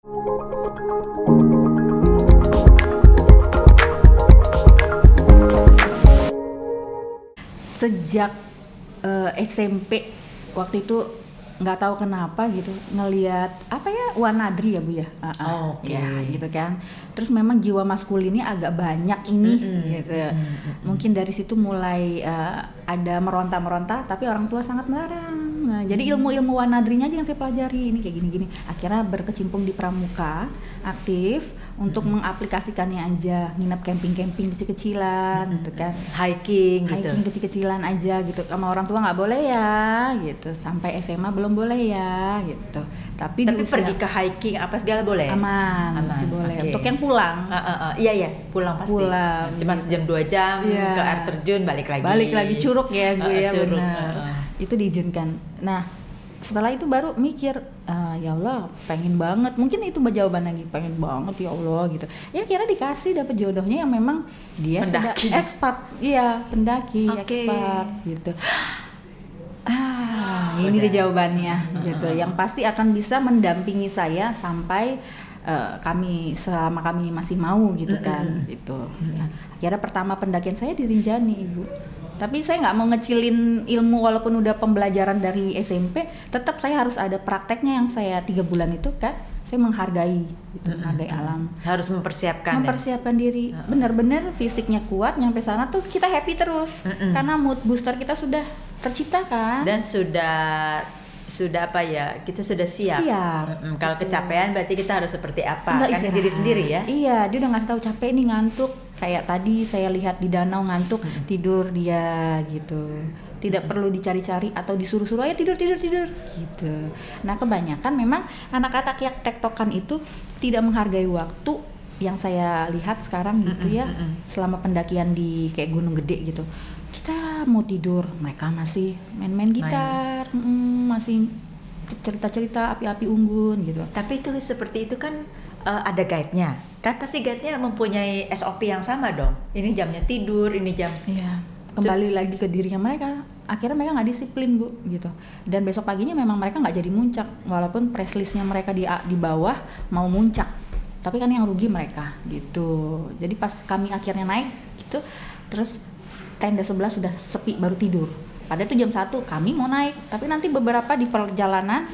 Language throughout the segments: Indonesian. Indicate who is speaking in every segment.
Speaker 1: Sejak SMP waktu itu nggak tahu kenapa gitu ngelihat apa ya Wanadri ya Bu ya,
Speaker 2: Oke.
Speaker 1: ya gitu kan. Terus memang jiwa maskulinnya agak banyak ini gitu. Mungkin dari situ mulai ada meronta-meronta, tapi orang tua sangat melarang. Nah, jadi ilmu-ilmu Wanadrinya aja yang saya pelajari, ini kayak gini-gini. Akhirnya berkecimpung di pramuka, aktif untuk mengaplikasikannya aja, nginep camping-camping kecil-kecilan gitu kan.
Speaker 2: Hiking gitu.
Speaker 1: Hiking kecil-kecilan aja gitu, sama orang tua nggak boleh ya gitu, sampai SMA belum boleh ya gitu. Tapi di usia
Speaker 2: pergi ke hiking apa segala boleh?
Speaker 1: aman, masih boleh.
Speaker 2: Oke.
Speaker 1: Untuk yang pulang
Speaker 2: Iya pulang pasti.
Speaker 1: Pulang,
Speaker 2: Cuma
Speaker 1: gitu.
Speaker 2: sejam 2 jam
Speaker 1: Iya.
Speaker 2: ke air terjun balik lagi
Speaker 1: curug ya gue ya,
Speaker 2: curug,
Speaker 1: benar. Itu diizinkan. Nah setelah itu baru mikir, ya Allah pengen banget, mungkin itu jawaban lagi, pengen banget ya Allah gitu. Ya kira dikasih dapet jodohnya yang memang dia
Speaker 2: Pendaki.
Speaker 1: sudah expert, iya pendaki,
Speaker 2: Oke.
Speaker 1: expert gitu. Ini
Speaker 2: Udah.
Speaker 1: dia jawabannya gitu, yang pasti akan bisa mendampingi saya sampai selama kami masih mau gitu kan gitu. Ya, akhirnya pertama pendakian saya di Rinjani Ibu. Tapi saya nggak mau ngecilin ilmu, walaupun udah pembelajaran dari SMP, tetap saya harus ada prakteknya yang saya 3 bulan itu kan. Saya menghargai gitu, menghargai alam.
Speaker 2: Harus mempersiapkan.
Speaker 1: Mempersiapkan diri, benar-benar fisiknya kuat, nyampe sana tuh kita happy terus. Karena mood booster kita sudah terciptakan.
Speaker 2: Dan sudah apa ya, kita sudah siap. Kalau kecapean berarti kita harus seperti apa?
Speaker 1: Enggak
Speaker 2: Kan
Speaker 1: istirahat.
Speaker 2: diri sendiri ya.
Speaker 1: Iya, dia udah ngasih tahu capek nih, ngantuk. Kayak tadi saya lihat di danau ngantuk, tidur dia gitu. Tidak perlu dicari-cari atau disuruh-suruh aja tidur gitu. Nah, kebanyakan memang anak-anak yang tektokan itu tidak menghargai waktu, yang saya lihat sekarang gitu ya. Selama pendakian di kayak gunung gede gitu. Kita mau tidur, mereka masih main-main gitar, masih cerita-cerita api-api unggun gitu.
Speaker 2: Tapi itu seperti itu kan ada guide-nya. Kan pasti guide-nya mempunyai SOP yang sama dong. Ini jamnya tidur, ini jam.
Speaker 1: Iya. Kembali lagi ke dirinya mereka. Akhirnya mereka nggak disiplin Bu gitu. Dan besok paginya memang mereka nggak jadi muncak, walaupun press listnya mereka di bawah mau muncak. Tapi kan yang rugi mereka gitu. Jadi pas kami akhirnya naik gitu, terus tenda sebelah sudah sepi baru tidur. Padahal itu jam 1 kami mau naik, tapi nanti beberapa di perjalanan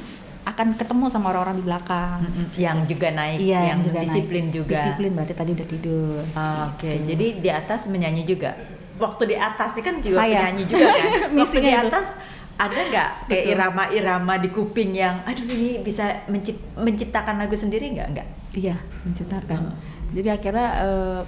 Speaker 1: akan ketemu sama orang-orang di belakang.
Speaker 2: Yang juga naik,
Speaker 1: Iya,
Speaker 2: yang
Speaker 1: juga
Speaker 2: disiplin
Speaker 1: naik.
Speaker 2: juga.
Speaker 1: Disiplin berarti tadi udah tidur.
Speaker 2: Oke, jadi di atas menyanyi juga. Waktu di atas ini kan juga
Speaker 1: Saya.
Speaker 2: penyanyi juga kan. Waktu di
Speaker 1: Misinya itu.
Speaker 2: atas ada nggak kayak
Speaker 1: Betul.
Speaker 2: irama-irama di kuping yang, aduh ini bisa menciptakan lagu sendiri nggak?
Speaker 1: Iya, menciptakan. Jadi akhirnya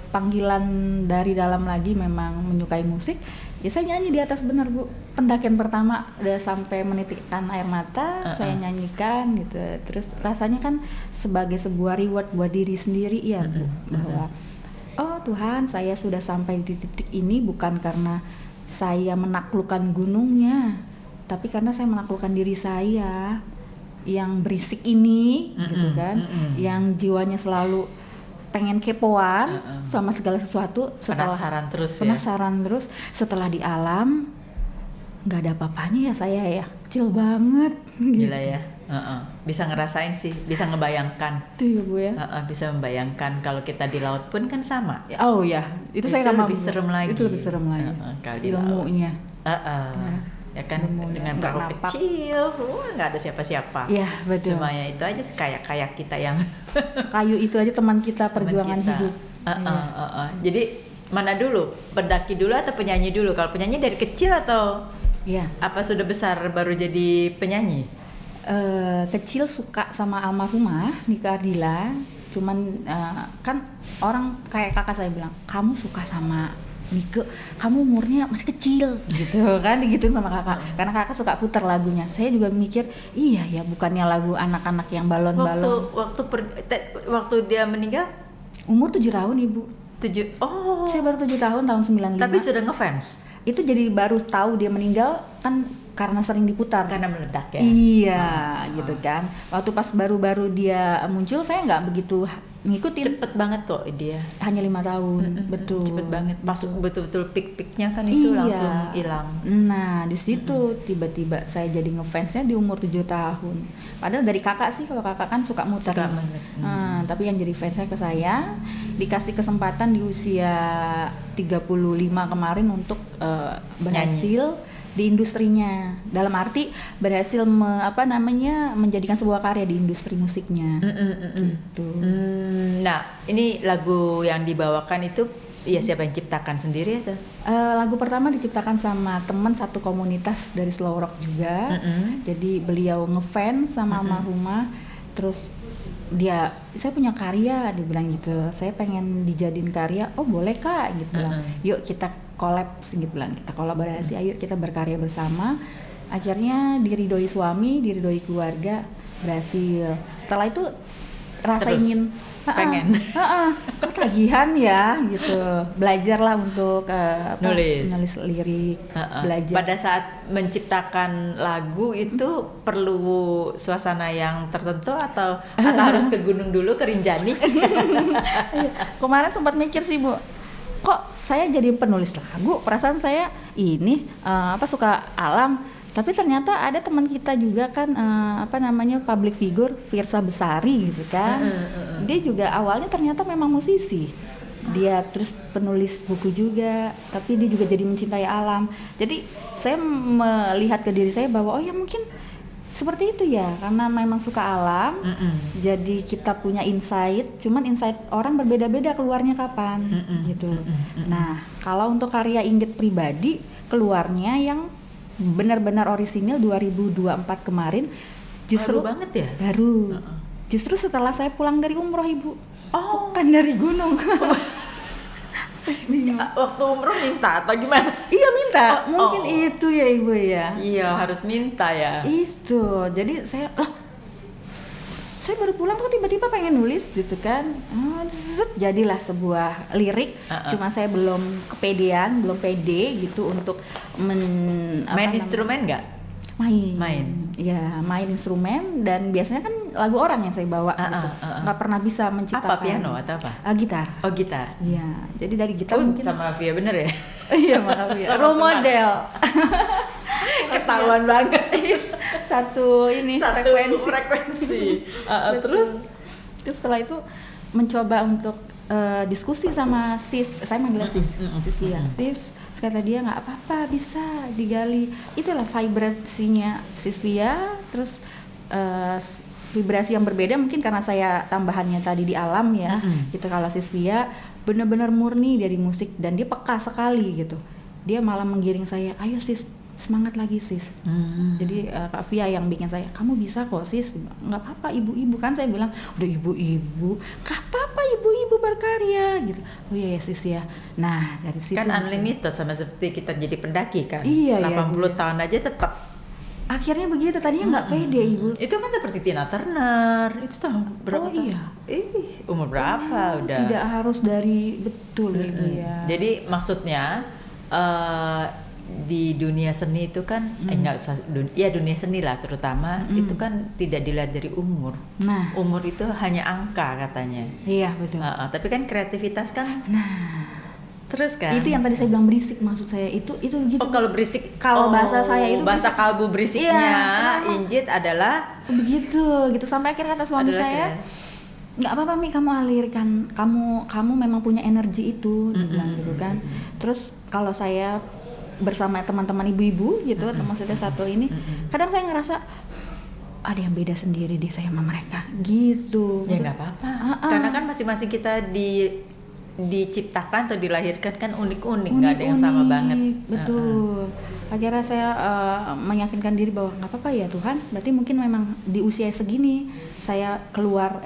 Speaker 1: panggilan dari dalam lagi memang menyukai musik. Ya saya nyanyi di atas bener Bu. Pendakian pertama udah sampai menitikkan air mata, saya nyanyikan gitu. Terus rasanya kan sebagai sebuah reward buat diri sendiri ya Bu. Bahwa oh Tuhan, saya sudah sampai di titik ini bukan karena saya menaklukkan gunungnya, tapi karena saya menaklukkan diri saya yang berisik ini gitu kan, yang jiwanya selalu pengen kepoan sama segala sesuatu.
Speaker 2: Penasaran terus ya?
Speaker 1: Penasaran terus. Setelah di alam nggak ada apa-apanya ya saya ya, kecil banget gitu.
Speaker 2: Gila ya. Bisa ngerasain sih, bisa ngebayangkan.
Speaker 1: Itu ya Bu ya.
Speaker 2: Bisa membayangkan kalau kita di laut pun kan sama.
Speaker 1: Oh ya, itu saya nggak
Speaker 2: lebih
Speaker 1: mampu.
Speaker 2: serem lagi.
Speaker 1: Itu lebih serem lagi.
Speaker 2: Kalau di laut.
Speaker 1: Ilmunya.
Speaker 2: Ya kan
Speaker 1: Ilmunya,
Speaker 2: dengan
Speaker 1: nggak
Speaker 2: perahu
Speaker 1: napak.
Speaker 2: kecil, nggak ada siapa-siapa.
Speaker 1: Iya betul.
Speaker 2: Cuma ya itu aja kayak kita yang
Speaker 1: Kayu itu aja teman kita perjuangan
Speaker 2: kita.
Speaker 1: hidup.
Speaker 2: Jadi mana dulu, pendaki dulu atau penyanyi dulu? Kalau penyanyi dari kecil atau
Speaker 1: Iya.
Speaker 2: apa sudah besar baru jadi penyanyi?
Speaker 1: Kecil suka sama almarhumah Nika Ardila, cuman kan orang kayak kakak saya bilang, kamu suka sama Nike, kamu umurnya masih kecil gitu kan, digituin sama kakak. Karena kakak suka putar lagunya. Saya juga mikir, iya ya, bukannya lagu anak-anak yang balon-balon.
Speaker 2: Waktu dia meninggal
Speaker 1: Umur 7 tahun Ibu.
Speaker 2: 7. Oh.
Speaker 1: Saya baru 7 tahun 95.
Speaker 2: Tapi sudah ngefans
Speaker 1: Itu jadi baru tahu dia meninggal kan karena sering diputar.
Speaker 2: karena meledak ya.
Speaker 1: Iya, gitu kan. Waktu pas baru-baru dia muncul saya nggak begitu ngikutin.
Speaker 2: Cepet banget kok dia.
Speaker 1: Hanya 5 tahun, betul.
Speaker 2: Cepet banget, masuk betul-betul peak-peaknya kan itu langsung hilang.
Speaker 1: Nah di situ tiba-tiba saya jadi ngefansnya di umur 7 tahun. Padahal dari kakak sih, kalau kakak kan suka muter. Tapi yang jadi fansnya ke saya, dikasih kesempatan di usia 35 kemarin untuk berhasil di industrinya, dalam arti berhasil menjadikan sebuah karya di industri musiknya. Gitu.
Speaker 2: Nah, ini lagu yang dibawakan itu ya siapa yang ciptakan sendiri atau?
Speaker 1: Lagu pertama diciptakan sama teman satu komunitas dari slow rock juga. Jadi beliau ngefans sama almarhumah, terus saya punya karya, dia bilang gitu, saya pengen dijadiin karya. Oh boleh kak, gitu bilang. Yuk kita collab, gitu bilang, kita kolaborasi, ayo kita berkarya bersama. Akhirnya diridoi suami, diridoi keluarga, berhasil. Setelah itu rasa
Speaker 2: terus
Speaker 1: ingin
Speaker 2: pengen
Speaker 1: kok tagihan ya gitu, belajarlah untuk
Speaker 2: nulis
Speaker 1: lirik, belajar.
Speaker 2: Pada saat menciptakan lagu itu perlu suasana yang tertentu atau harus ke gunung dulu, ke Rinjani?
Speaker 1: Kemarin sempat mikir sih Bu, kok saya jadi penulis lagu, perasaan saya ini suka alam. Tapi ternyata ada teman kita juga kan public figure, Firsa Besari gitu kan. Dia juga awalnya ternyata memang musisi. Dia terus penulis buku juga, tapi dia juga jadi mencintai alam. Jadi saya melihat ke diri saya bahwa oh ya mungkin seperti itu ya, karena memang suka alam. Jadi kita punya insight, cuman insight orang berbeda-beda keluarnya kapan gitu. Nah, kalau untuk karya Inggit pribadi keluarnya yang benar-benar orisinil 2024 kemarin, justru
Speaker 2: baru banget ya?
Speaker 1: Baru. Justru setelah saya pulang dari umroh Ibu. Oh, bukan dari gunung.
Speaker 2: Waktu umroh minta atau gimana?
Speaker 1: Iya minta, mungkin itu ya Ibu ya.
Speaker 2: Iya harus minta ya.
Speaker 1: Itu, jadi saya baru pulang tuh tiba-tiba pengen nulis gitu kan. Jadilah sebuah lirik. Cuma saya belum kepedean, belum pede gitu untuk
Speaker 2: main instrumen nggak?
Speaker 1: Main. Ya main instrumen, dan biasanya kan lagu orang yang saya bawa gitu. Nggak pernah bisa menciptakan.
Speaker 2: Apa, piano atau apa?
Speaker 1: Gitar.
Speaker 2: Oh gitar.
Speaker 1: Iya, jadi dari gitar mungkin
Speaker 2: sama Via bener ya?
Speaker 1: Iya maaf ya. Role model.
Speaker 2: Ketahuan banget.
Speaker 1: Satu frekuensi.
Speaker 2: Terus
Speaker 1: setelah itu mencoba untuk diskusi sama sis, saya manggil sis ya, sis. Kata dia nggak apa-apa, bisa digali. Itulah vibrasinya Sylvia, terus vibrasi yang berbeda mungkin karena saya tambahannya tadi di alam ya. Gitu. Kalau Sylvia benar-benar murni dari musik dan dia peka sekali gitu. Dia malah menggiring saya, ayo sis, semangat lagi sis. Jadi Kak Via yang bikin saya, kamu bisa kok sis, nggak apa-apa ibu-ibu, kan saya bilang udah ibu-ibu, nggak apa-apa ibu-ibu berkarya gitu. Oh iya ya sis ya. Nah dari situ
Speaker 2: kan unlimited, sama seperti kita jadi pendaki kan.
Speaker 1: Iya,
Speaker 2: 80 tahun aja tetap.
Speaker 1: Akhirnya begitu, tadinya nggak pede ibu.
Speaker 2: Itu kan seperti Tina Turner, itu tahun berapa?
Speaker 1: Oh iya.
Speaker 2: Umur berapa udah?
Speaker 1: Tidak harus dari betul ibu ya.
Speaker 2: Jadi maksudnya di dunia seni itu kan dunia seni lah terutama itu kan tidak dilihat dari umur.
Speaker 1: Nah,
Speaker 2: umur itu hanya angka katanya.
Speaker 1: Iya betul.
Speaker 2: Tapi kan kreativitas kan. Terus kan.
Speaker 1: Itu yang tadi saya bilang berisik, maksud saya itu gitu.
Speaker 2: Oh kalau berisik,
Speaker 1: kalau bahasa saya itu
Speaker 2: bahasa berisik. Kalbu berisiknya Injit adalah
Speaker 1: begitu gitu, sampai akhirnya kata suami saya, nggak apa-apa Mi, kamu alirkan, kamu memang punya energi itu, dibilang gitu kan. Terus kalau saya bersama teman-teman ibu-ibu gitu, maksudnya satu ini, kadang saya ngerasa ada yang beda sendiri deh saya sama mereka gitu.
Speaker 2: Ya nggak apa-apa, karena kan masing-masing kita diciptakan atau dilahirkan kan unik-unik, nggak ada yang sama banget.
Speaker 1: Betul. Akhirnya saya meyakinkan diri bahwa nggak apa-apa ya Tuhan, berarti mungkin memang di usia segini saya keluar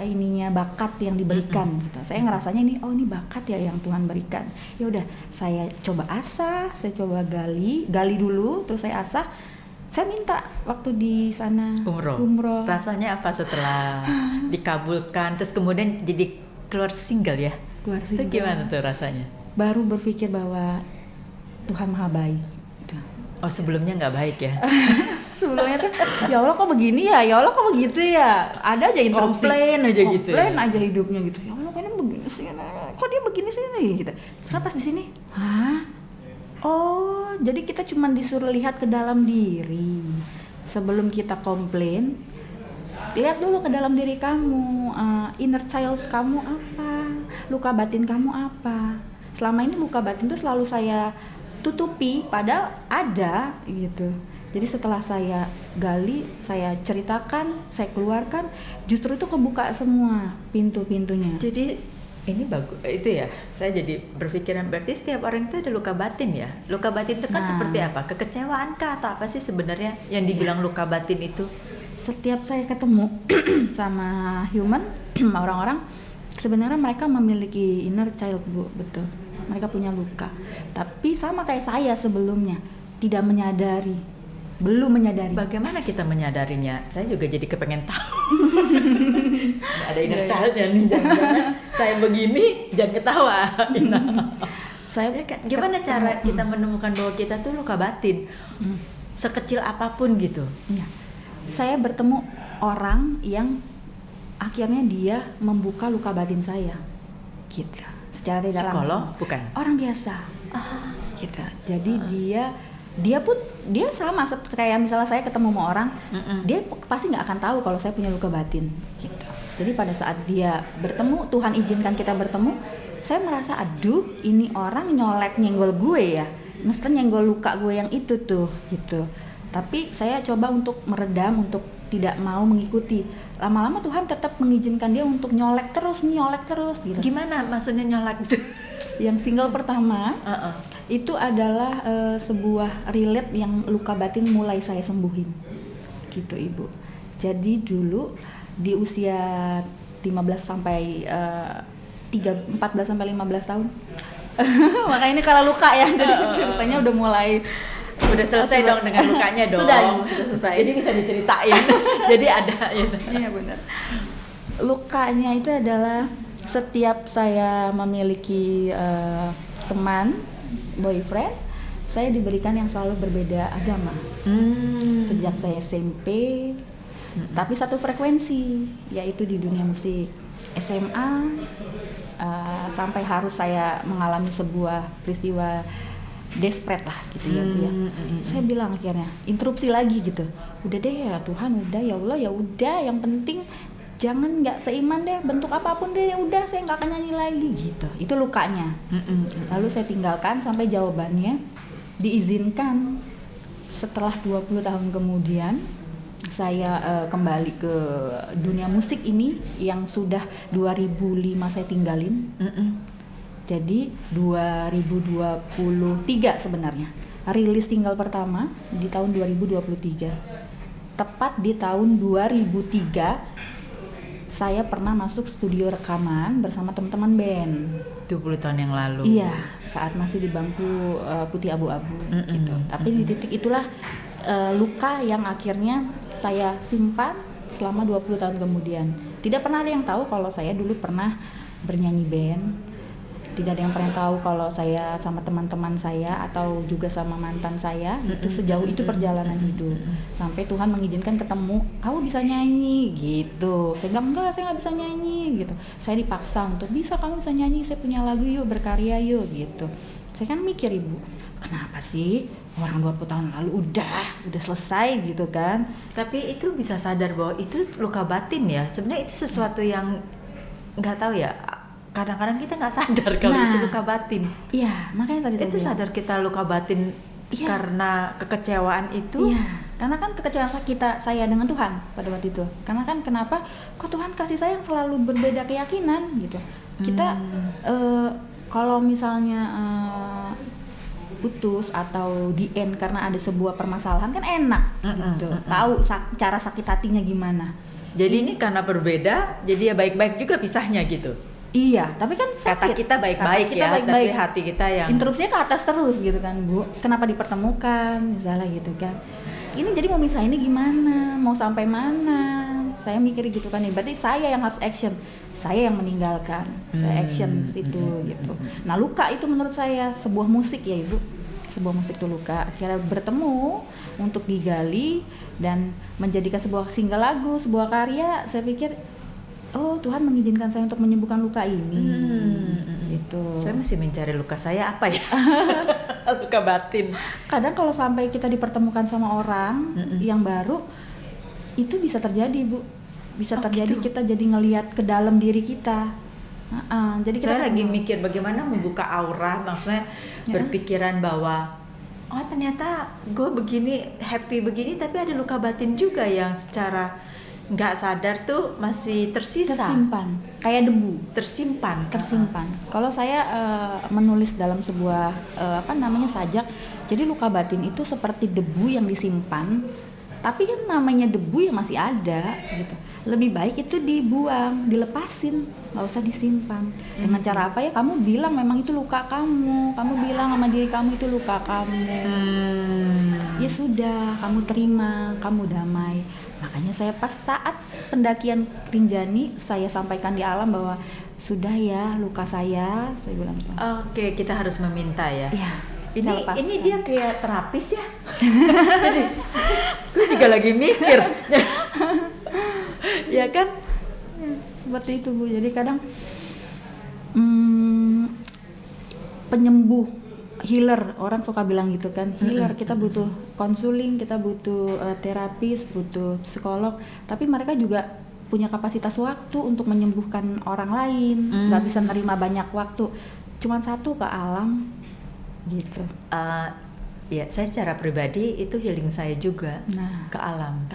Speaker 1: bakat yang diberikan gitu. Saya ngerasanya ini bakat ya yang Tuhan berikan. Ya udah, saya coba asah, saya coba gali dulu, terus saya asah. Saya minta waktu di sana umroh.
Speaker 2: Rasanya apa setelah dikabulkan terus kemudian jadi keluar single ya? Itu gimana tuh rasanya? Baru
Speaker 1: berpikir bahwa Tuhan Maha baik.
Speaker 2: Oh sebelumnya nggak baik ya?
Speaker 1: Sebelumnya tuh ya Allah kok begini ya Allah kok begitu ya, ada aja interupsi,
Speaker 2: komplain aja
Speaker 1: hidupnya gitu. Ya Allah kok dia begini sih gitu. Sekarang pas di sini, hah? Oh, jadi kita cuma disuruh lihat ke dalam diri. Sebelum kita komplain, lihat dulu ke dalam diri kamu, inner child kamu apa, luka batin kamu apa. Selama ini luka batin itu selalu saya tutupi, padahal ada gitu. Jadi setelah saya gali, saya ceritakan, saya keluarkan, justru itu kebuka semua pintu-pintunya.
Speaker 2: Jadi ini bagus itu ya. Saya jadi berpikiran berarti setiap orang itu ada luka batin ya. Luka batin itu kan seperti apa? Kekecewaan kah atau apa sih sebenarnya yang dibilang luka batin itu?
Speaker 1: Setiap saya ketemu sama human, sama orang-orang, sebenarnya mereka memiliki inner child, Bu, betul. Mereka punya luka. Tapi sama kayak saya sebelumnya, tidak menyadari, belum menyadari.
Speaker 2: Bagaimana kita menyadarinya? Saya juga jadi kepengen tahu. Ada inner child-nya nih, jangan-jangan saya begini, jangan ketawa.
Speaker 1: Saya
Speaker 2: Ya kan? Gimana cara kita menemukan bahwa kita tuh luka batin? Sekecil apapun gitu.
Speaker 1: Iya. Saya bertemu orang yang akhirnya dia membuka luka batin saya. Gitu. Secara tidak
Speaker 2: Psikolog
Speaker 1: langsung.
Speaker 2: bukan?
Speaker 1: Orang biasa. Gitu. Jadi dia pun dia sama kayak misalnya saya ketemu sama orang, dia pasti nggak akan tahu kalau saya punya luka batin. Gitu. Jadi pada saat dia bertemu, Tuhan izinkan kita bertemu, saya merasa aduh ini orang nyenggol gue ya, mesti nyenggol luka gue yang itu tuh gitu. Tapi saya coba untuk meredam, untuk tidak mau mengikuti. Lama-lama Tuhan tetap mengizinkan dia untuk nyolek terus gitu.
Speaker 2: Gimana maksudnya nyolak tuh?
Speaker 1: Yang single pertama itu adalah sebuah relate yang luka batin mulai saya sembuhin gitu Ibu. Jadi dulu di usia 14 sampai 14 sampai 15 tahun makanya ini kalau luka ya, jadi ceritanya udah mulai
Speaker 2: udah selesai dong dengan lukanya dong.
Speaker 1: Sudah selesai.
Speaker 2: Jadi bisa diceritain. Jadi ada gitu.
Speaker 1: Iya benar. Lukanya itu adalah setiap saya memiliki teman, boyfriend, saya diberikan yang selalu berbeda agama. Sejak saya SMP, tapi satu frekuensi, yaitu di dunia musik. SMA, sampai harus saya mengalami sebuah peristiwa desperate lah gitu ya. Saya bilang akhirnya, interupsi lagi gitu. Udah deh ya Tuhan, udah ya Allah ya udah, yang penting jangan nggak seiman deh, bentuk apapun deh, ya udah saya nggak akan nyanyi lagi gitu. Itu lukanya. Lalu saya tinggalkan sampai jawabannya diizinkan. Setelah 20 tahun kemudian saya kembali ke dunia musik ini yang sudah 2005 saya tinggalin. Jadi 2023 sebenarnya rilis single pertama di tahun 2023. Tepat di tahun 2003 saya pernah masuk studio rekaman bersama teman-teman band.
Speaker 2: 20 tahun yang lalu.
Speaker 1: Iya, saat masih di bangku putih abu-abu gitu. Tapi di titik itulah luka yang akhirnya saya simpan selama 20 tahun kemudian. Tidak pernah ada yang tahu kalau saya dulu pernah bernyanyi band. Tidak ada yang pernah tahu kalau saya sama teman-teman saya atau juga sama mantan saya. Itu sejauh itu perjalanan hidup. Sampai Tuhan mengizinkan ketemu, kamu bisa nyanyi gitu. Saya bilang enggak, saya nggak bisa nyanyi gitu. Saya dipaksa untuk bisa, kamu bisa nyanyi, saya punya lagu yuk, berkarya yuk gitu. Saya kan mikir Ibu, kenapa sih orang 20 tahun lalu udah selesai gitu kan.
Speaker 2: Tapi itu bisa sadar bahwa itu luka batin ya. Sebenarnya itu sesuatu yang nggak tahu ya. Kadang-kadang kita nggak sadar kalau itu luka batin.
Speaker 1: Iya, makanya tadi
Speaker 2: itu sadar kita luka batin karena kekecewaan itu.
Speaker 1: Iya, karena kan kekecewaan saya dengan Tuhan pada waktu itu. Karena kan kenapa kok Tuhan kasih saya yang selalu berbeda keyakinan gitu. Kita kalau misalnya putus atau di end karena ada sebuah permasalahan kan enak gitu. Tahu cara sakit hatinya gimana.
Speaker 2: Jadi ini karena berbeda, jadi ya baik-baik juga pisahnya gitu.
Speaker 1: Iya, tapi kan sakit.
Speaker 2: Kata kita baik-baik ya, tapi hati kita yang
Speaker 1: interupsinya ke atas terus gitu kan Bu. Kenapa dipertemukan misalnya gitu kan. Ini jadi mau misah ini gimana, mau sampai mana. Saya mikir gitu kan, berarti saya yang harus action. Saya yang meninggalkan, saya action situ gitu. Nah luka itu menurut saya sebuah musik ya Ibu. Sebuah musik itu luka. Akhirnya bertemu untuk digali dan menjadikan sebuah single lagu, sebuah karya. Saya pikir oh Tuhan mengizinkan saya untuk menyembuhkan luka ini. Gitu.
Speaker 2: Saya masih mencari luka saya apa ya? Luka batin.
Speaker 1: Kadang kalau sampai kita dipertemukan sama orang yang baru, itu bisa terjadi Bu. Bisa terjadi
Speaker 2: gitu.
Speaker 1: kita jadi ngelihat ke dalam diri kita. Jadi kita
Speaker 2: Saya lagi mikir bagaimana membuka aura, maksudnya berpikiran bahwa oh ternyata gue begini happy begini, tapi ada luka batin juga yang secara nggak sadar tuh masih
Speaker 1: tersimpan, kayak debu.
Speaker 2: tersimpan.
Speaker 1: Kalau saya menulis dalam sebuah sajak, jadi luka batin itu seperti debu yang disimpan, tapi kan namanya debu yang masih ada gitu. Lebih baik itu dibuang, dilepasin, nggak usah disimpan. Dengan cara apa ya? Kamu bilang memang itu luka kamu bilang sama diri kamu itu luka kamu. Ya sudah, kamu terima, kamu damai. Makanya saya pas saat pendakian Rinjani, saya sampaikan di alam bahwa sudah ya luka saya bilang gitu.
Speaker 2: Oke, kita harus meminta ya.
Speaker 1: Iya.
Speaker 2: Ini dia kayak terapis ya. Jadi, gue juga lagi mikir. Ya kan?
Speaker 1: Seperti itu Bu. Jadi kadang penyembuh, healer, orang suka bilang gitu kan, healer, kita butuh konseling, kita butuh terapis, butuh psikolog, tapi mereka juga punya kapasitas waktu untuk menyembuhkan orang lain, nggak bisa nerima banyak waktu, cuman satu ke alam gitu.
Speaker 2: Ya, saya secara pribadi itu healing saya juga ke alam.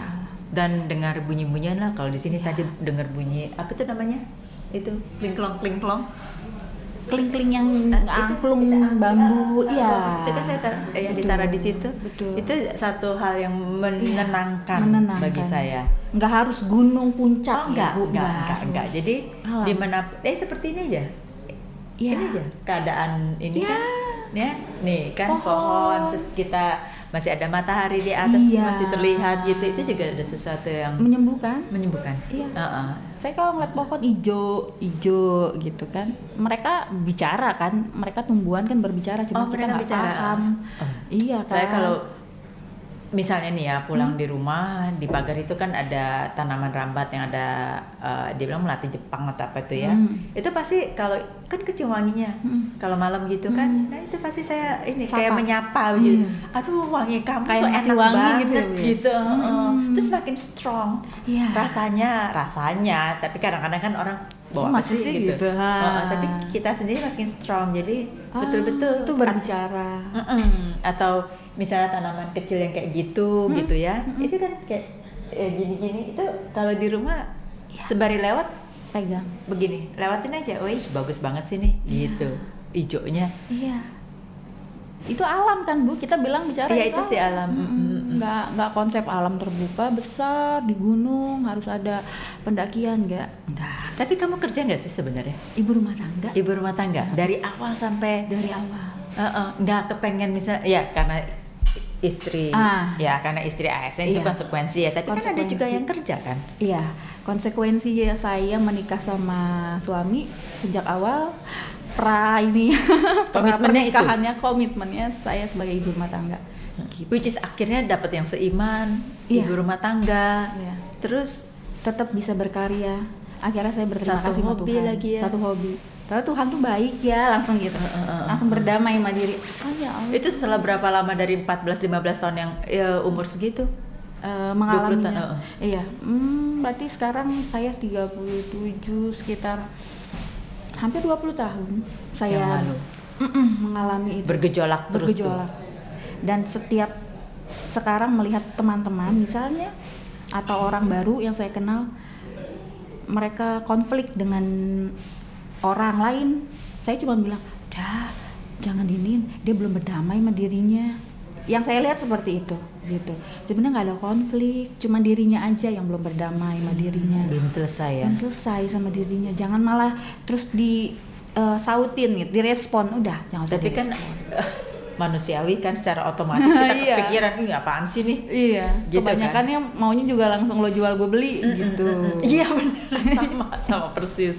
Speaker 2: Dan dengar bunyi-bunyian lah, kalau di sini tadi dengar bunyi apa tuh namanya? Itu klingklong.
Speaker 1: Kling-kling yang angklung bambu, iya.
Speaker 2: Itu kan saya ditaruh di situ.
Speaker 1: Betul.
Speaker 2: Itu satu hal yang menenangkan bagi saya.
Speaker 1: Nggak harus gunung puncak.
Speaker 2: Enggak. Jadi di mana seperti ini aja.
Speaker 1: Iya.
Speaker 2: Ini aja keadaan ini kan. Ya, nih kan pohon, terus kita masih ada matahari di atas, masih terlihat gitu. Itu juga ada sesuatu yang
Speaker 1: menyembuhkan.
Speaker 2: Iya.
Speaker 1: Saya kalau ngeliat pohon hijau gitu kan, mereka bicara kan, mereka tumbuhan kan berbicara, cuma kita nggak paham. Iya kan.
Speaker 2: Saya kalau misalnya nih ya pulang di rumah, di pagar itu kan ada tanaman rambat yang ada dia bilang melati Jepang atau apa itu ya. Itu pasti kalau kan kecium wanginya. Kalau malam gitu kan, nah itu pasti saya ini kayak menyapa gitu. Aduh, wangi kamu
Speaker 1: kayak
Speaker 2: tuh enak banget gitu. Terus makin strong. Rasanya, tapi kadang-kadang kan orang bawa apa sih gitu. Tapi kita sendiri makin strong. Jadi betul-betul
Speaker 1: itu berbicara.
Speaker 2: Atau misalnya tanaman kecil yang kayak gitu ya, itu kan kayak gini-gini, itu kalau di rumah sembari lewat
Speaker 1: pegang
Speaker 2: begini, lewatin aja, wih bagus banget sih nih, gitu, hijaunya.
Speaker 1: Iya, itu alam kan Bu, kita bilang bicara.
Speaker 2: Iya itu sih alam.
Speaker 1: Nggak konsep alam terbuka besar di gunung harus ada pendakian, nggak.
Speaker 2: Tapi kamu kerja nggak sih sebenarnya?
Speaker 1: Ibu rumah tangga
Speaker 2: dari awal sampai
Speaker 1: dari awal.
Speaker 2: Nggak kepengen misalnya ya karena istri karena istri ASN itu konsekuensi ya, tapi kan ada juga yang kerja kan.
Speaker 1: Iya, konsekuensi saya menikah sama suami sejak awal komitmennya saya sebagai ibu rumah tangga gitu.
Speaker 2: Which is akhirnya dapat yang seiman, ibu rumah tangga, terus
Speaker 1: tetap bisa berkarya. Akhirnya saya berterima kasih sama Tuhan.
Speaker 2: Lagi ya.
Speaker 1: Satu hobi. Karena Tuhan tuh baik ya, langsung gitu. Langsung berdamai sama diri. Ya Allah.
Speaker 2: Itu setelah berapa lama dari 14-15 tahun yang umur segitu?
Speaker 1: Mengalaminya. Iya. Berarti sekarang saya 37, sekitar hampir 20 tahun saya mengalami itu.
Speaker 2: Bergejolak terus tuh.
Speaker 1: Dan setiap sekarang melihat teman-teman misalnya atau orang baru yang saya kenal, mereka konflik dengan orang lain, saya cuma bilang, jangan dinin, dia belum berdamai sama dirinya. Yang saya lihat seperti itu, gitu. Sebenarnya nggak ada konflik, cuma dirinya aja yang belum berdamai sama dirinya.
Speaker 2: Belum selesai ya?
Speaker 1: Belum selesai sama dirinya. Jangan malah terus sautin gitu, direspon, udah jangan usah.
Speaker 2: Tapi kan manusiawi kan secara otomatis kita kepikiran, ini apaan sih nih?
Speaker 1: Iya, gitu kebanyakannya kan? Maunya juga langsung lo jual gue beli gitu.
Speaker 2: Iya benar, sama persis.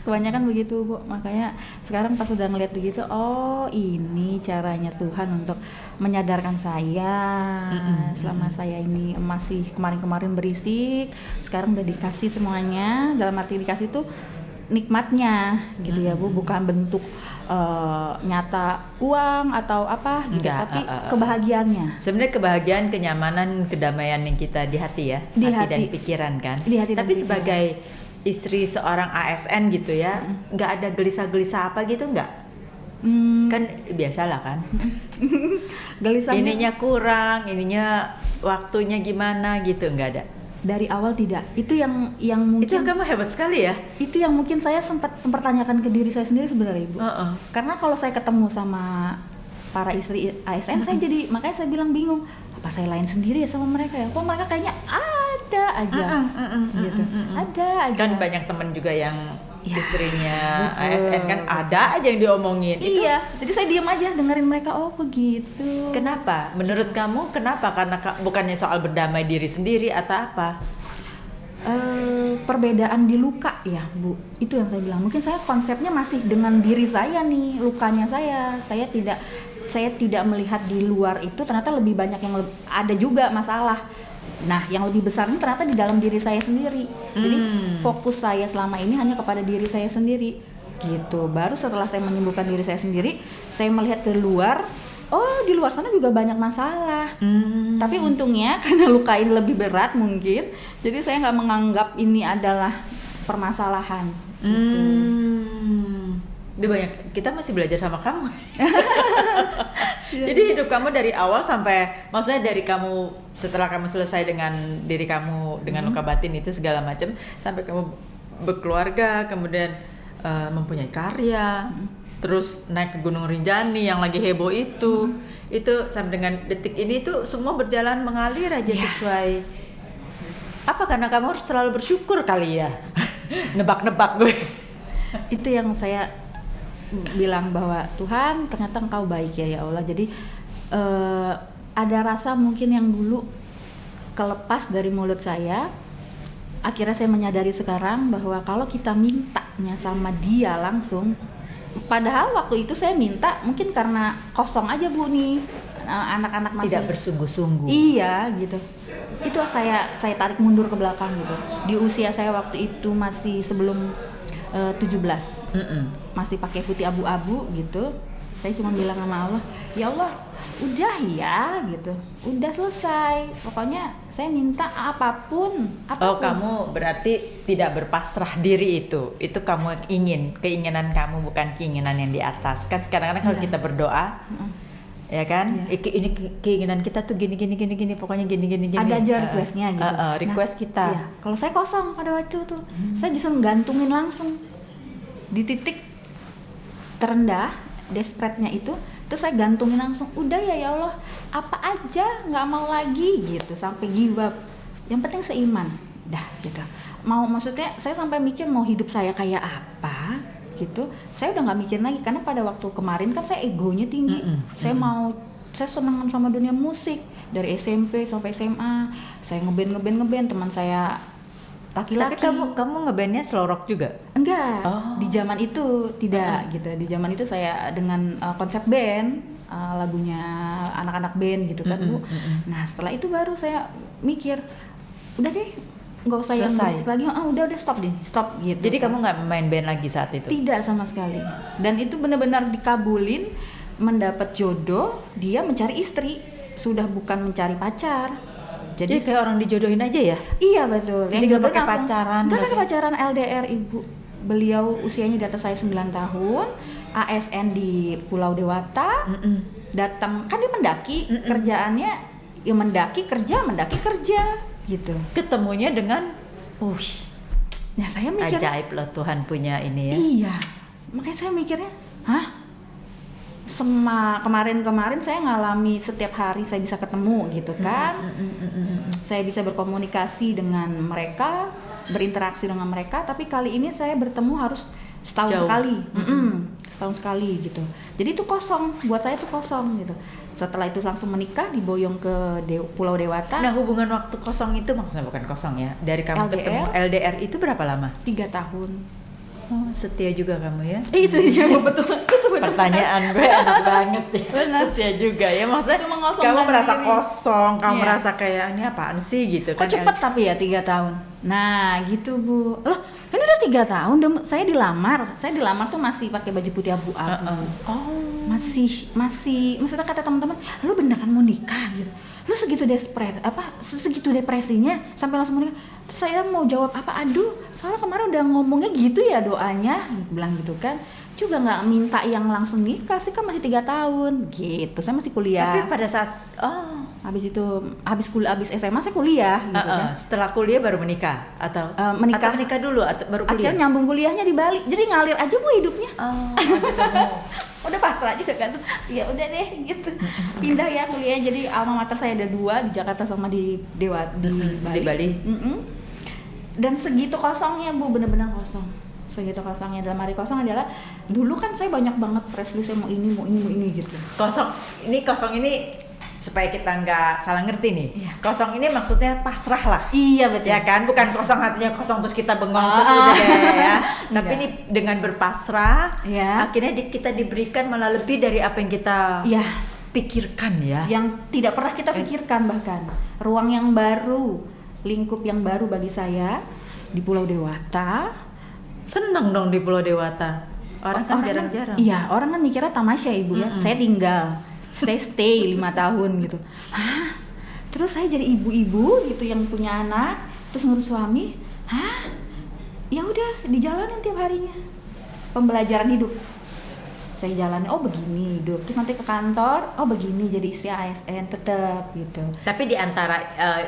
Speaker 1: Kebanyakan begitu Bu, makanya sekarang pas udah ngeliat begitu, oh ini caranya Tuhan untuk menyadarkan saya. Selama saya ini masih kemarin-kemarin berisik, sekarang udah dikasih semuanya, dalam arti dikasih tuh nikmatnya gitu ya Bu, bukan bentuk nyata uang atau apa gitu, tapi kebahagiaannya.
Speaker 2: Sebenarnya kebahagiaan, kenyamanan, kedamaian yang kita di hati ya,
Speaker 1: Di
Speaker 2: hati
Speaker 1: hati.
Speaker 2: dan pikiran kan.
Speaker 1: Di hati dan
Speaker 2: tapi
Speaker 1: pikiran.
Speaker 2: sebagai istri seorang ASN gitu ya, nggak ada gelisah-gelisah apa gitu nggak? Kan biasalah kan.
Speaker 1: Gelisahnya
Speaker 2: Ininya kurang, ininya waktunya gimana gitu, nggak ada.
Speaker 1: dari awal tidak. Itu yang mungkin
Speaker 2: Itu kamu hebat sekali ya.
Speaker 1: itu yang mungkin saya sempat mempertanyakan ke diri saya sendiri sebenarnya Ibu. Karena kalau saya ketemu sama para istri ASN, saya jadi, makanya saya bilang bingung, apa saya lain sendiri ya sama mereka ya? Kok mereka kayaknya ada aja gitu. Ada aja.
Speaker 2: Kan banyak temen juga yang
Speaker 1: Ya,
Speaker 2: istrinya
Speaker 1: betul,
Speaker 2: ASN kan ada aja yang diomongin. Itu
Speaker 1: Iya, jadi saya diam aja dengerin mereka, oh begitu.
Speaker 2: kenapa? Menurut kamu kenapa? Karena bukannya soal berdamai diri sendiri atau apa?
Speaker 1: Perbedaan di luka ya Bu, itu yang saya bilang. Mungkin saya konsepnya masih dengan diri saya nih, lukanya saya tidak melihat di luar itu ternyata lebih banyak yang ada juga masalah. Nah, yang lebih besarnya ternyata di dalam diri saya sendiri. Jadi fokus saya selama ini hanya kepada diri saya sendiri gitu. Baru setelah saya menyembuhkan diri saya sendiri, saya melihat ke luar, oh di luar sana juga banyak masalah. Tapi untungnya karena luka ini lebih berat mungkin, jadi saya nggak menganggap ini adalah permasalahan gitu.
Speaker 2: Itu banyak, kita masih belajar sama kamu. Jadi hidup kamu dari awal sampai, maksudnya dari kamu setelah kamu selesai dengan diri kamu dengan luka batin itu segala macam, sampai kamu berkeluarga, kemudian mempunyai karya, terus naik ke Gunung Rinjani yang lagi heboh itu sampai dengan detik ini tuh semua berjalan mengalir aja sesuai. Apa karena kamu harus selalu bersyukur kali ya? Nebak-nebak gue.
Speaker 1: Itu yang saya bilang bahwa Tuhan ternyata Engkau baik ya Allah. Jadi ada rasa mungkin yang dulu kelepas dari mulut saya. Akhirnya saya menyadari sekarang bahwa kalau kita mintanya sama Dia langsung, padahal waktu itu saya minta mungkin karena kosong aja Bu nih, anak-anak masih
Speaker 2: Tidak bersungguh-sungguh.
Speaker 1: Iya gitu. Itu saya tarik mundur ke belakang gitu. Di usia saya waktu itu masih sebelum 17, masih pakai putih abu-abu gitu. Saya cuma bilang sama Allah, ya Allah, udah ya gitu, udah selesai. Pokoknya saya minta apapun.
Speaker 2: Oh, kamu berarti tidak berpasrah diri itu kamu keinginan kamu, bukan keinginan yang di atas. Kan sekarang kalau kita berdoa, ya kan, ini keinginan kita tuh gini, pokoknya gini.
Speaker 1: Ada aja requestnya gitu.
Speaker 2: Request kita.
Speaker 1: Iya. Kalau saya kosong pada waktu itu, saya bisa menggantungin langsung di titik terendah, desperate-nya itu, terus saya gantungin langsung. Udah ya Allah, apa aja, nggak mau lagi gitu, sampai give up. Yang penting seiman, dah gitu. Maksudnya saya sampai mikir mau hidup saya kayak apa gitu, saya udah nggak mikir lagi karena pada waktu kemarin kan saya egonya tinggi. Saya senang sama dunia musik dari SMP sampai SMA. Saya ngeband teman saya laki-laki.
Speaker 2: Tapi kamu ngebandnya slow rock juga?
Speaker 1: Enggak. Di zaman itu tidak gitu. Di zaman itu saya dengan konsep band, lagunya anak-anak band gitu kan Bu. Nah setelah itu baru saya mikir, udah deh, nggak usah yang musik lagi, udah stop gitu.
Speaker 2: Jadi kamu nggak main band lagi saat itu?
Speaker 1: Tidak sama sekali. Dan itu benar-benar dikabulin, mendapat jodoh, dia mencari istri, sudah bukan mencari pacar.
Speaker 2: Jadi kayak orang dijodohin aja ya?
Speaker 1: Iya betul.
Speaker 2: Jadi nggak pakai pacaran?
Speaker 1: Nggak pakai pacaran, LDR Ibu. Beliau usianya di atas saya 9 tahun, ASN di Pulau Dewata. Datang, kan dia mendaki, kerjaannya ya mendaki kerja gitu. Ketemunya dengan nah saya mikir
Speaker 2: ajaib loh Tuhan punya ini ya.
Speaker 1: Iya, makanya saya mikirnya kemarin saya ngalami setiap hari saya bisa ketemu gitu kan. Saya bisa berkomunikasi dengan mereka, berinteraksi dengan mereka, tapi kali ini saya bertemu harus setahun sekali gitu. Jadi itu kosong, buat saya itu kosong gitu. Setelah itu langsung menikah, diboyong ke Pulau Dewata.
Speaker 2: Nah, hubungan waktu kosong itu maksudnya bukan kosong ya. Dari kamu
Speaker 1: LDR,
Speaker 2: ketemu LDR itu berapa lama?
Speaker 1: 3 tahun.
Speaker 2: Oh, setia juga kamu ya?
Speaker 1: Itu ya betul. Itu betul.
Speaker 2: Pertanyaan gue enak banget ya.
Speaker 1: Benar.
Speaker 2: Setia juga ya, maksudnya
Speaker 1: Itu mengosongkan
Speaker 2: kamu merasa
Speaker 1: diri.
Speaker 2: kosong, kamu
Speaker 1: Iya.
Speaker 2: merasa kayak ini apaan sih gitu
Speaker 1: Kok
Speaker 2: kan?
Speaker 1: cepet tapi ya 3 tahun. Nah gitu Bu. Loh ini udah 3 tahun. Saya dilamar tuh masih pakai baju putih abu-abu.
Speaker 2: Oh,
Speaker 1: Masih maksudnya kata teman-teman, lu beneran mau nikah gitu. Lu segitu depresinya sampai langsung mau nikah. Terus saya mau jawab apa? Aduh, soalnya kemarin udah ngomongnya gitu ya doanya, bilang gitu kan. Juga nggak minta yang langsung nikah sih, kan masih 3 tahun gitu. Saya masih kuliah.
Speaker 2: tapi pada saat
Speaker 1: Habis SMA saya kuliah gitu kan.
Speaker 2: setelah kuliah baru menikah atau
Speaker 1: Menikah.
Speaker 2: atau menikah dulu atau baru kuliah?
Speaker 1: Akhirnya nyambung kuliahnya di Bali. Jadi ngalir aja Bu hidupnya.
Speaker 2: Oh, aduh, kamu.
Speaker 1: Udah pasrah juga kan, ya udah deh gitu, pindah ya kuliah. Jadi alma mater saya ada 2 di Jakarta sama di Bali.
Speaker 2: Di Bali.
Speaker 1: Dan segitu kosongnya Bu, bener-bener kosong. Segitu kosongnya, dalam arti kosong adalah dulu kan saya banyak banget press list, saya mau ini gitu.
Speaker 2: Kosong ini supaya kita nggak salah ngerti nih.
Speaker 1: Iya.
Speaker 2: Kosong ini maksudnya pasrah lah.
Speaker 1: Iya betul.
Speaker 2: Ya kan, bukan kosong hatinya kosong terus kita bengong terus udah deh ya. Tapi
Speaker 1: Enggak.
Speaker 2: ini dengan berpasrah,
Speaker 1: Iya.
Speaker 2: akhirnya kita diberikan malah lebih dari apa yang kita
Speaker 1: Iya.
Speaker 2: pikirkan ya.
Speaker 1: Yang tidak pernah kita pikirkan, bahkan ruang yang baru, lingkup yang baru bagi saya di Pulau Dewata.
Speaker 2: Seneng dong di Pulau Dewata. Orang kan jarang-jarang.
Speaker 1: Iya, orang kan mikirnya tamasya Ibu ya. Saya tinggal stay 5 tahun gitu. Hah? Terus saya jadi ibu-ibu gitu yang punya anak, terus ngurus suami. Hah? Ya udah, dijalanin tiap harinya. Pembelajaran hidup. Saya jalanin, oh begini hidup. Terus nanti ke kantor, oh begini jadi istri ASN tetap gitu.
Speaker 2: Tapi di antara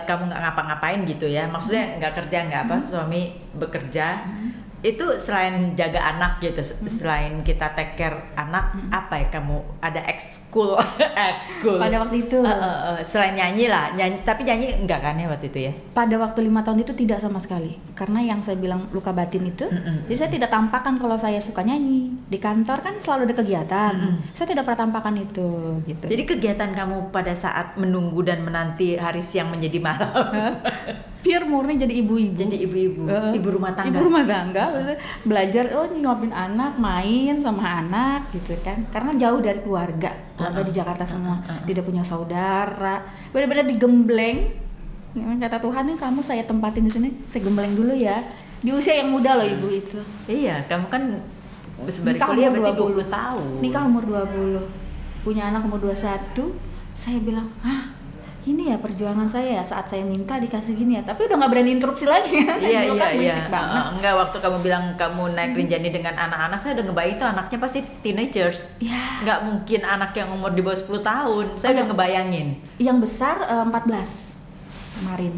Speaker 2: kamu nggak ngapa-ngapain gitu ya, maksudnya nggak kerja nggak apa, suami bekerja, itu selain jaga anak gitu, selain kita take care anak, apa ya kamu ada ekskul?
Speaker 1: Pada waktu itu.
Speaker 2: Selain nyanyi lah, tapi nyanyi enggak kan ya waktu itu ya?
Speaker 1: Pada waktu 5 tahun itu tidak sama sekali, karena yang saya bilang luka batin itu, jadi saya tidak tampakkan kalau saya suka nyanyi. Di kantor kan selalu ada kegiatan, saya tidak pernah tampakkan itu gitu.
Speaker 2: Jadi kegiatan kamu pada saat menunggu dan menanti hari siang menjadi malam,
Speaker 1: pure murni jadi ibu-ibu.
Speaker 2: jadi ibu-ibu, ibu rumah tangga.
Speaker 1: Ibu rumah tangga, maksudnya belajar nyuapin anak, main sama anak gitu kan. Karena jauh dari keluarga di Jakarta semua, tidak punya saudara, benar-benar digembleng. Kata Tuhan nih, kamu saya tempatin di sini, saya gembleng dulu ya. Di usia yang muda loh Ibu itu.
Speaker 2: Iya, kamu kan sembari
Speaker 1: Nikah
Speaker 2: kuliah
Speaker 1: umur
Speaker 2: berarti
Speaker 1: 20.
Speaker 2: 20 tahun.
Speaker 1: Nikah umur 20, punya anak umur 21. Saya bilang, ini ya perjuangan saya ya, saat saya minta dikasih gini ya. Tapi udah nggak berani interupsi lagi kan.
Speaker 2: Iya
Speaker 1: Dulu
Speaker 2: iya
Speaker 1: kan
Speaker 2: iya.
Speaker 1: berisik banget.
Speaker 2: Enggak, waktu kamu bilang kamu naik Rinjani dengan anak-anak, saya udah ngebayang itu anaknya pasti teenagers.
Speaker 1: Iya.
Speaker 2: Nggak mungkin anak yang umur di bawah 10 tahun. Saya udah ngebayangin.
Speaker 1: Yang besar 14 kemarin.